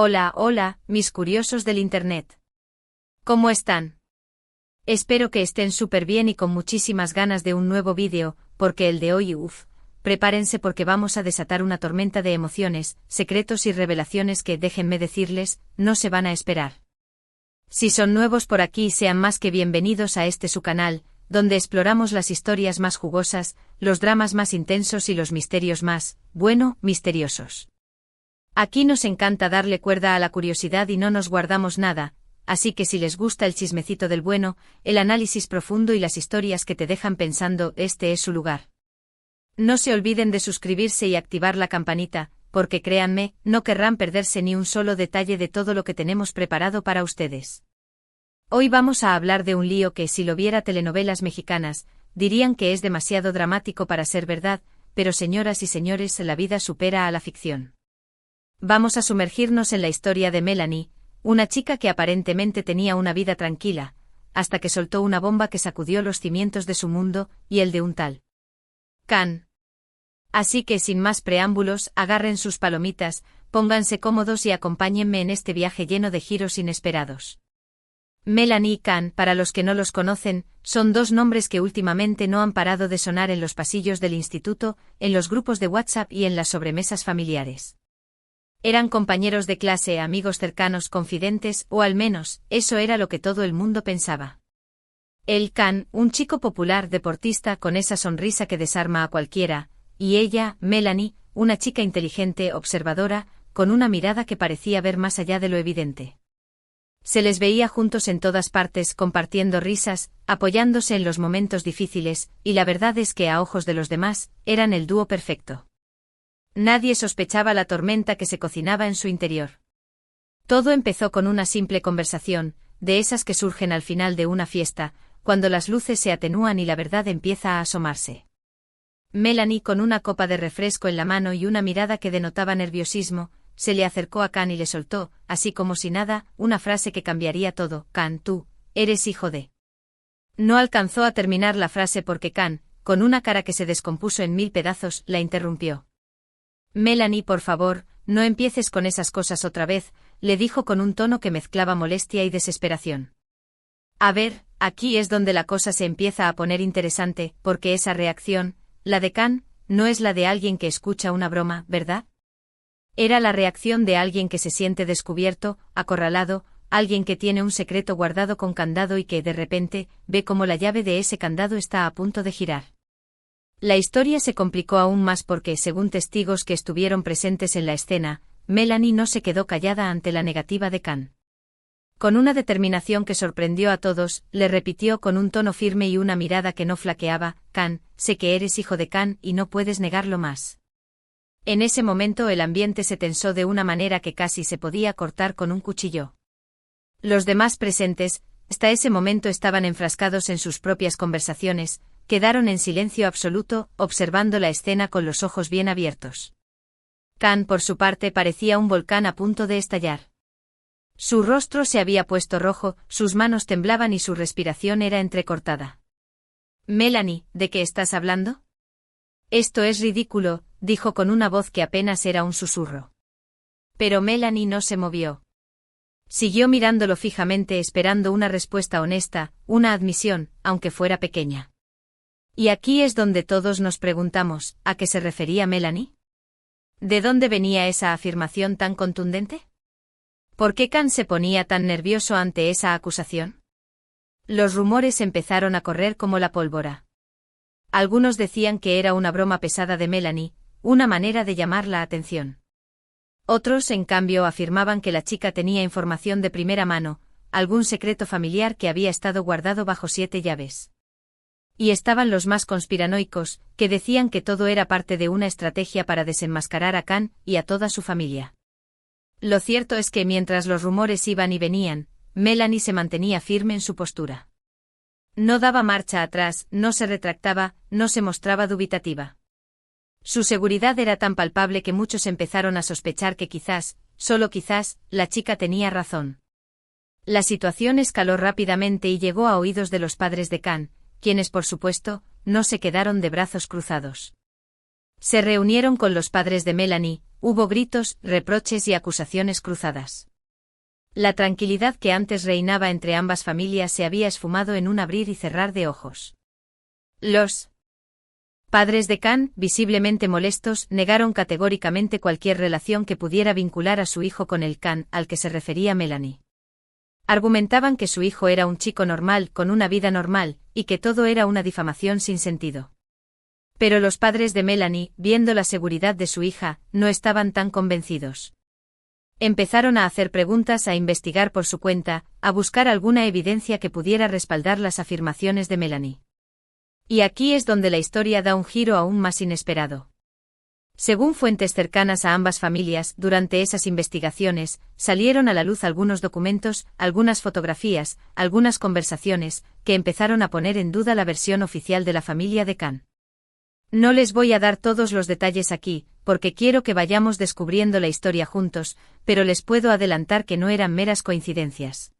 Hola, hola, mis curiosos del Internet. ¿Cómo están? Espero que estén súper bien y con muchísimas ganas de un nuevo vídeo, porque el de hoy, prepárense porque vamos a desatar una tormenta de emociones, secretos y revelaciones que, déjenme decirles, no se van a esperar. Si son nuevos por aquí, sean más que bienvenidos a este su canal, donde exploramos las historias más jugosas, los dramas más intensos y los misterios más, misteriosos. Aquí nos encanta darle cuerda a la curiosidad y no nos guardamos nada, así que si les gusta el chismecito del bueno, el análisis profundo y las historias que te dejan pensando, este es su lugar. No se olviden de suscribirse y activar la campanita, porque créanme, no querrán perderse ni un solo detalle de todo lo que tenemos preparado para ustedes. Hoy vamos a hablar de un lío que si lo viera telenovelas mexicanas, dirían que es demasiado dramático para ser verdad, pero señoras y señores, la vida supera a la ficción. Vamos a sumergirnos en la historia de Melanie, una chica que aparentemente tenía una vida tranquila, hasta que soltó una bomba que sacudió los cimientos de su mundo, y el de un tal Can. Así que sin más preámbulos, agarren sus palomitas, pónganse cómodos y acompáñenme en este viaje lleno de giros inesperados. Melanie y Can, para los que no los conocen, son dos nombres que últimamente no han parado de sonar en los pasillos del instituto, en los grupos de WhatsApp y en las sobremesas familiares. Eran compañeros de clase, amigos cercanos, confidentes, o al menos, eso era lo que todo el mundo pensaba. El Can, un chico popular, deportista con esa sonrisa que desarma a cualquiera, y ella, Melanie, una chica inteligente, observadora, con una mirada que parecía ver más allá de lo evidente. Se les veía juntos en todas partes, compartiendo risas, apoyándose en los momentos difíciles, y la verdad es que a ojos de los demás, eran el dúo perfecto. Nadie sospechaba la tormenta que se cocinaba en su interior. Todo empezó con una simple conversación, de esas que surgen al final de una fiesta, cuando las luces se atenúan y la verdad empieza a asomarse. Melanie, con una copa de refresco en la mano y una mirada que denotaba nerviosismo, se le acercó a Can y le soltó, así como si nada, una frase que cambiaría todo. Can, tú, eres hijo de... No alcanzó a terminar la frase porque Can, con una cara que se descompuso en 1000 pedazos, la interrumpió. Melanie, por favor, no empieces con esas cosas otra vez, le dijo con un tono que mezclaba molestia y desesperación. A ver, aquí es donde la cosa se empieza a poner interesante, porque esa reacción, la de Can, no es la de alguien que escucha una broma, ¿verdad? Era la reacción de alguien que se siente descubierto, acorralado, alguien que tiene un secreto guardado con candado y que de repente ve cómo la llave de ese candado está a punto de girar. La historia se complicó aún más porque, según testigos que estuvieron presentes en la escena, Melanie no se quedó callada ante la negativa de Can. Con una determinación que sorprendió a todos, le repitió con un tono firme y una mirada que no flaqueaba: Can, sé que eres hijo de Can y no puedes negarlo más. En ese momento el ambiente se tensó de una manera que casi se podía cortar con un cuchillo. Los demás presentes, hasta ese momento estaban enfrascados en sus propias conversaciones, quedaron en silencio absoluto, observando la escena con los ojos bien abiertos. Can, por su parte, parecía un volcán a punto de estallar. Su rostro se había puesto rojo, sus manos temblaban y su respiración era entrecortada. Melanie, ¿de qué estás hablando? Esto es ridículo, dijo con una voz que apenas era un susurro. Pero Melanie no se movió. Siguió mirándolo fijamente esperando una respuesta honesta, una admisión, aunque fuera pequeña. Y aquí es donde todos nos preguntamos, ¿a qué se refería Melanie? ¿De dónde venía esa afirmación tan contundente? ¿Por qué Can se ponía tan nervioso ante esa acusación? Los rumores empezaron a correr como la pólvora. Algunos decían que era una broma pesada de Melanie, una manera de llamar la atención. Otros, en cambio, afirmaban que la chica tenía información de primera mano, algún secreto familiar que había estado guardado bajo 7 llaves. Y estaban los más conspiranoicos, que decían que todo era parte de una estrategia para desenmascarar a Can y a toda su familia. Lo cierto es que mientras los rumores iban y venían, Melanie se mantenía firme en su postura. No daba marcha atrás, no se retractaba, no se mostraba dubitativa. Su seguridad era tan palpable que muchos empezaron a sospechar que quizás, solo quizás, la chica tenía razón. La situación escaló rápidamente y llegó a oídos de los padres de Can, quienes por supuesto, no se quedaron de brazos cruzados. Se reunieron con los padres de Melanie, hubo gritos, reproches y acusaciones cruzadas. La tranquilidad que antes reinaba entre ambas familias se había esfumado en un abrir y cerrar de ojos. Los padres de Khan, visiblemente molestos, negaron categóricamente cualquier relación que pudiera vincular a su hijo con el Khan al que se refería Melanie. Argumentaban que su hijo era un chico normal, con una vida normal, y que todo era una difamación sin sentido. Pero los padres de Melanie, viendo la seguridad de su hija, no estaban tan convencidos. Empezaron a hacer preguntas, a investigar por su cuenta, a buscar alguna evidencia que pudiera respaldar las afirmaciones de Melanie. Y aquí es donde la historia da un giro aún más inesperado. Según fuentes cercanas a ambas familias, durante esas investigaciones, salieron a la luz algunos documentos, algunas fotografías, algunas conversaciones, que empezaron a poner en duda la versión oficial de la familia de Khan. No les voy a dar todos los detalles aquí, porque quiero que vayamos descubriendo la historia juntos, pero les puedo adelantar que no eran meras coincidencias.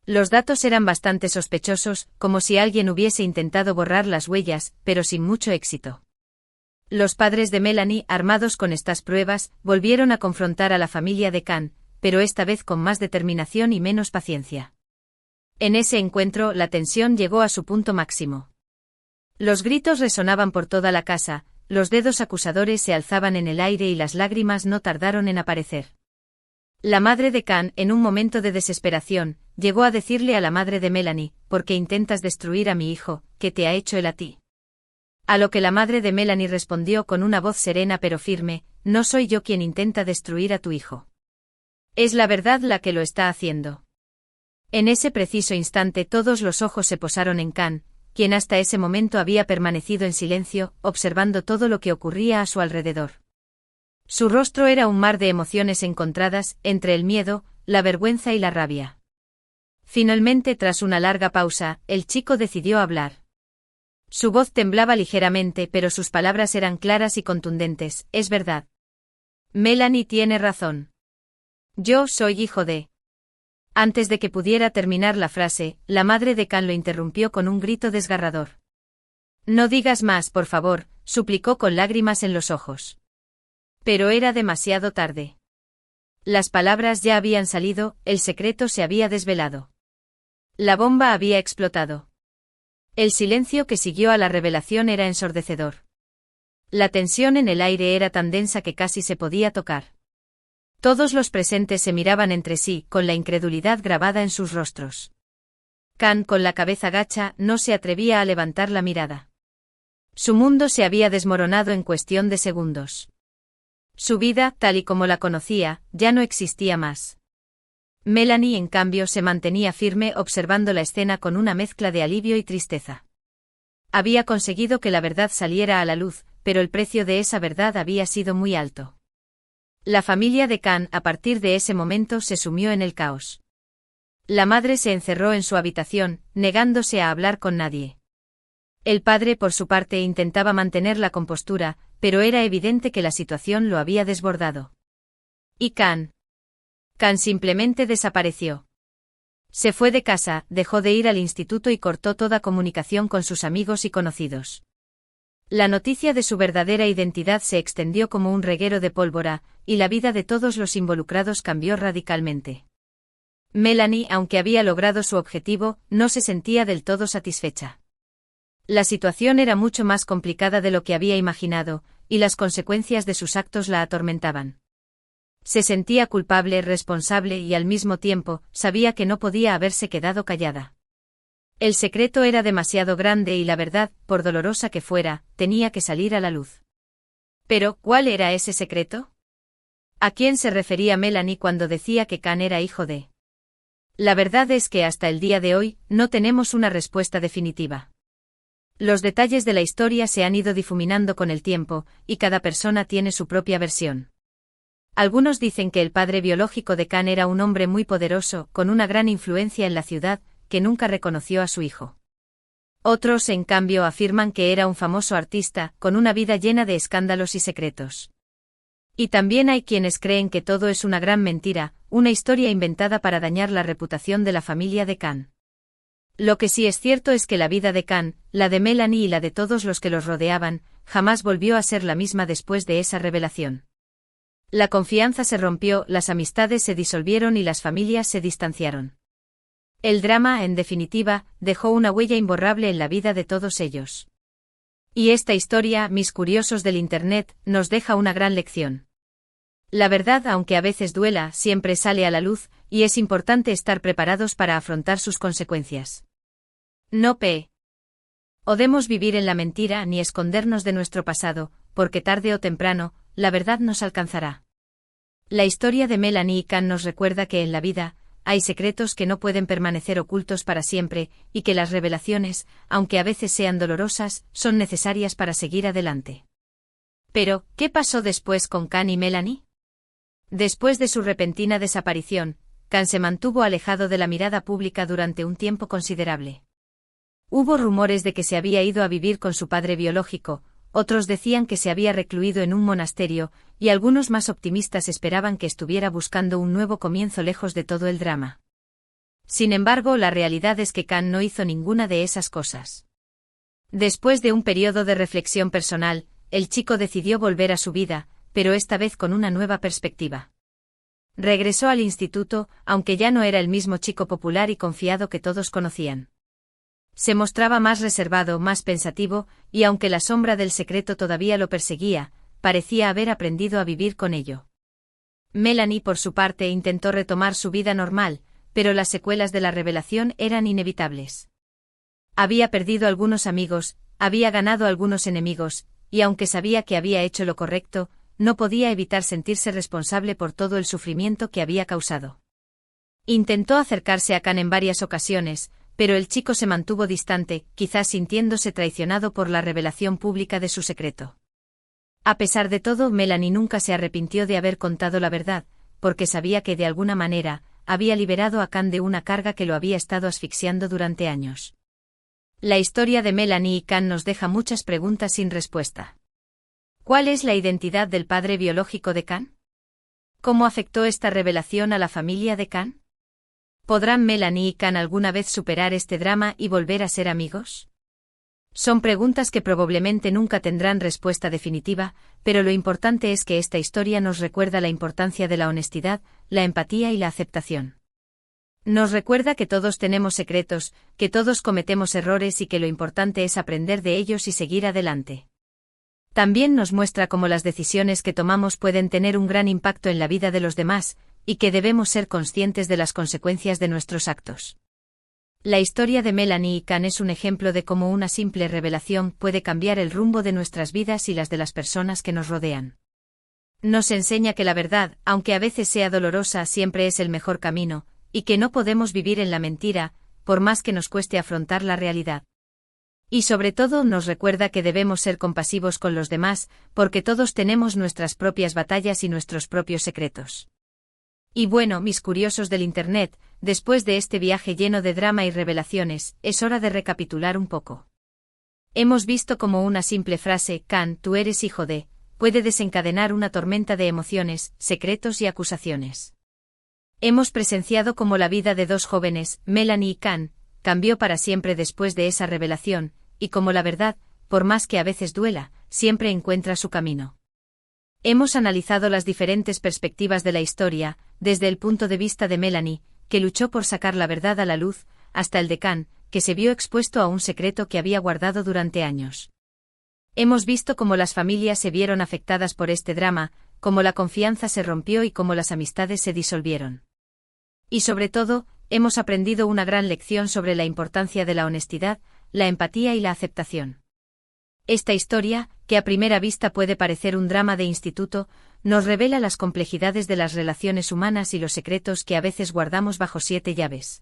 Los datos eran bastante sospechosos, como si alguien hubiese intentado borrar las huellas, pero sin mucho éxito. Los padres de Melanie, armados con estas pruebas, volvieron a confrontar a la familia de Khan, pero esta vez con más determinación y menos paciencia. En ese encuentro, la tensión llegó a su punto máximo. Los gritos resonaban por toda la casa, los dedos acusadores se alzaban en el aire y las lágrimas no tardaron en aparecer. La madre de Khan, en un momento de desesperación, llegó a decirle a la madre de Melanie: «¿Por qué intentas destruir a mi hijo? ¿Qué te ha hecho él a ti?». A lo que la madre de Melanie respondió con una voz serena pero firme: «No soy yo quien intenta destruir a tu hijo. Es la verdad la que lo está haciendo». En ese preciso instante todos los ojos se posaron en Khan, quien hasta ese momento había permanecido en silencio, observando todo lo que ocurría a su alrededor. Su rostro era un mar de emociones encontradas, entre el miedo, la vergüenza y la rabia. Finalmente, tras una larga pausa, el chico decidió hablar. Su voz temblaba ligeramente, pero sus palabras eran claras y contundentes: «Es verdad. Melanie tiene razón. Yo soy hijo de...». Antes de que pudiera terminar la frase, la madre de Khan lo interrumpió con un grito desgarrador. «No digas más, por favor», suplicó con lágrimas en los ojos. Pero era demasiado tarde. Las palabras ya habían salido, el secreto se había desvelado. La bomba había explotado. El silencio que siguió a la revelación era ensordecedor. La tensión en el aire era tan densa que casi se podía tocar. Todos los presentes se miraban entre sí, con la incredulidad grabada en sus rostros. Khan, con la cabeza gacha, no se atrevía a levantar la mirada. Su mundo se había desmoronado en cuestión de segundos. Su vida, tal y como la conocía, ya no existía más. Melanie, en cambio, se mantenía firme observando la escena con una mezcla de alivio y tristeza. Había conseguido que la verdad saliera a la luz, pero el precio de esa verdad había sido muy alto. La familia de Khan, a partir de ese momento, se sumió en el caos. La madre se encerró en su habitación, negándose a hablar con nadie. El padre, por su parte, intentaba mantener la compostura, pero era evidente que la situación lo había desbordado. ¿Y Khan? Khan simplemente desapareció. Se fue de casa, dejó de ir al instituto y cortó toda comunicación con sus amigos y conocidos. La noticia de su verdadera identidad se extendió como un reguero de pólvora, y la vida de todos los involucrados cambió radicalmente. Melanie, aunque había logrado su objetivo, no se sentía del todo satisfecha. La situación era mucho más complicada de lo que había imaginado, y las consecuencias de sus actos la atormentaban. Se sentía culpable, responsable y al mismo tiempo, sabía que no podía haberse quedado callada. El secreto era demasiado grande y la verdad, por dolorosa que fuera, tenía que salir a la luz. Pero, ¿cuál era ese secreto? ¿A quién se refería Melanie cuando decía que Khan era hijo de...? La verdad es que hasta el día de hoy, no tenemos una respuesta definitiva. Los detalles de la historia se han ido difuminando con el tiempo, y cada persona tiene su propia versión. Algunos dicen que el padre biológico de Khan era un hombre muy poderoso, con una gran influencia en la ciudad, que nunca reconoció a su hijo. Otros, en cambio, afirman que era un famoso artista, con una vida llena de escándalos y secretos. Y también hay quienes creen que todo es una gran mentira, una historia inventada para dañar la reputación de la familia de Khan. Lo que sí es cierto es que la vida de Khan, la de Melanie y la de todos los que los rodeaban, jamás volvió a ser la misma después de esa revelación. La confianza se rompió, las amistades se disolvieron y las familias se distanciaron. El drama, en definitiva, dejó una huella imborrable en la vida de todos ellos. Y esta historia, mis curiosos del Internet, nos deja una gran lección. La verdad, aunque a veces duela, siempre sale a la luz, y es importante estar preparados para afrontar sus consecuencias. No podemos vivir en la mentira ni escondernos de nuestro pasado, porque tarde o temprano, la verdad nos alcanzará. La historia de Melanie y Can nos recuerda que en la vida, hay secretos que no pueden permanecer ocultos para siempre, y que las revelaciones, aunque a veces sean dolorosas, son necesarias para seguir adelante. Pero, ¿qué pasó después con Can y Melanie? Después de su repentina desaparición, Can se mantuvo alejado de la mirada pública durante un tiempo considerable. Hubo rumores de que se había ido a vivir con su padre biológico, otros decían que se había recluido en un monasterio, y algunos más optimistas esperaban que estuviera buscando un nuevo comienzo lejos de todo el drama. Sin embargo, la realidad es que Can no hizo ninguna de esas cosas. Después de un periodo de reflexión personal, el chico decidió volver a su vida, pero esta vez con una nueva perspectiva. Regresó al instituto, aunque ya no era el mismo chico popular y confiado que todos conocían. Se mostraba más reservado, más pensativo, y aunque la sombra del secreto todavía lo perseguía, parecía haber aprendido a vivir con ello. Melanie, por su parte, intentó retomar su vida normal, pero las secuelas de la revelación eran inevitables. Había perdido algunos amigos, había ganado algunos enemigos, y aunque sabía que había hecho lo correcto, no podía evitar sentirse responsable por todo el sufrimiento que había causado. Intentó acercarse a Can en varias ocasiones, pero el chico se mantuvo distante, quizás sintiéndose traicionado por la revelación pública de su secreto. A pesar de todo, Melanie nunca se arrepintió de haber contado la verdad, porque sabía que de alguna manera, había liberado a Can de una carga que lo había estado asfixiando durante años. La historia de Melanie y Can nos deja muchas preguntas sin respuesta. ¿Cuál es la identidad del padre biológico de Can? ¿Cómo afectó esta revelación a la familia de Can? ¿Podrán Melanie y Can alguna vez superar este drama y volver a ser amigos? Son preguntas que probablemente nunca tendrán respuesta definitiva, pero lo importante es que esta historia nos recuerda la importancia de la honestidad, la empatía y la aceptación. Nos recuerda que todos tenemos secretos, que todos cometemos errores y que lo importante es aprender de ellos y seguir adelante. También nos muestra cómo las decisiones que tomamos pueden tener un gran impacto en la vida de los demás, y que debemos ser conscientes de las consecuencias de nuestros actos. La historia de Melanie y Can es un ejemplo de cómo una simple revelación puede cambiar el rumbo de nuestras vidas y las de las personas que nos rodean. Nos enseña que la verdad, aunque a veces sea dolorosa, siempre es el mejor camino, y que no podemos vivir en la mentira, por más que nos cueste afrontar la realidad. Y sobre todo nos recuerda que debemos ser compasivos con los demás, porque todos tenemos nuestras propias batallas y nuestros propios secretos. Y bueno, mis curiosos del Internet, después de este viaje lleno de drama y revelaciones, es hora de recapitular un poco. Hemos visto cómo una simple frase, Can, tú eres hijo de, puede desencadenar una tormenta de emociones, secretos y acusaciones. Hemos presenciado cómo la vida de dos jóvenes, Melanie y Can, cambió para siempre después de esa revelación, y cómo la verdad, por más que a veces duela, siempre encuentra su camino. Hemos analizado las diferentes perspectivas de la historia, desde el punto de vista de Melanie, que luchó por sacar la verdad a la luz, hasta el de Can, que se vio expuesto a un secreto que había guardado durante años. Hemos visto cómo las familias se vieron afectadas por este drama, cómo la confianza se rompió y cómo las amistades se disolvieron. Y sobre todo, hemos aprendido una gran lección sobre la importancia de la honestidad, la empatía y la aceptación. Esta historia, que a primera vista puede parecer un drama de instituto, nos revela las complejidades de las relaciones humanas y los secretos que a veces guardamos bajo 7 llaves.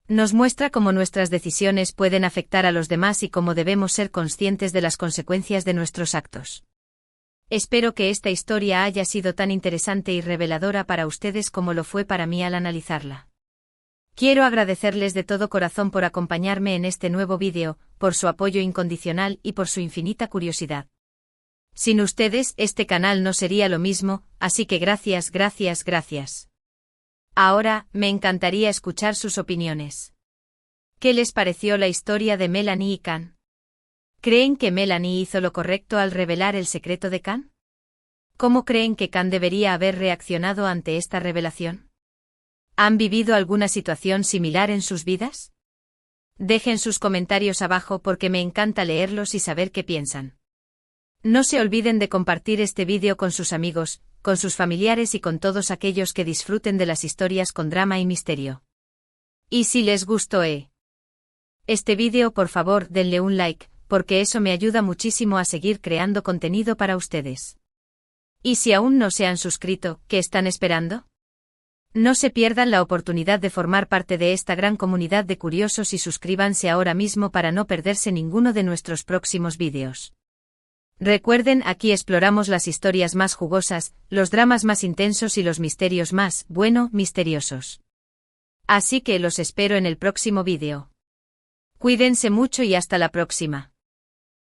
Nos muestra cómo nuestras decisiones pueden afectar a los demás y cómo debemos ser conscientes de las consecuencias de nuestros actos. Espero que esta historia haya sido tan interesante y reveladora para ustedes como lo fue para mí al analizarla. Quiero agradecerles de todo corazón por acompañarme en este nuevo vídeo, por su apoyo incondicional y por su infinita curiosidad. Sin ustedes, este canal no sería lo mismo, así que gracias, gracias, gracias. Ahora, me encantaría escuchar sus opiniones. ¿Qué les pareció la historia de Melanie y Can? ¿Creen que Melanie hizo lo correcto al revelar el secreto de Can? ¿Cómo creen que Khan debería haber reaccionado ante esta revelación? ¿Han vivido alguna situación similar en sus vidas? Dejen sus comentarios abajo porque me encanta leerlos y saber qué piensan. No se olviden de compartir este vídeo con sus amigos, con sus familiares y con todos aquellos que disfruten de las historias con drama y misterio. Y si les gustó este vídeo, por favor denle un like, porque eso me ayuda muchísimo a seguir creando contenido para ustedes. Y si aún no se han suscrito, ¿qué están esperando? No se pierdan la oportunidad de formar parte de esta gran comunidad de curiosos y suscríbanse ahora mismo para no perderse ninguno de nuestros próximos vídeos. Recuerden, aquí exploramos las historias más jugosas, los dramas más intensos y los misterios más, misteriosos. Así que los espero en el próximo vídeo. Cuídense mucho y hasta la próxima.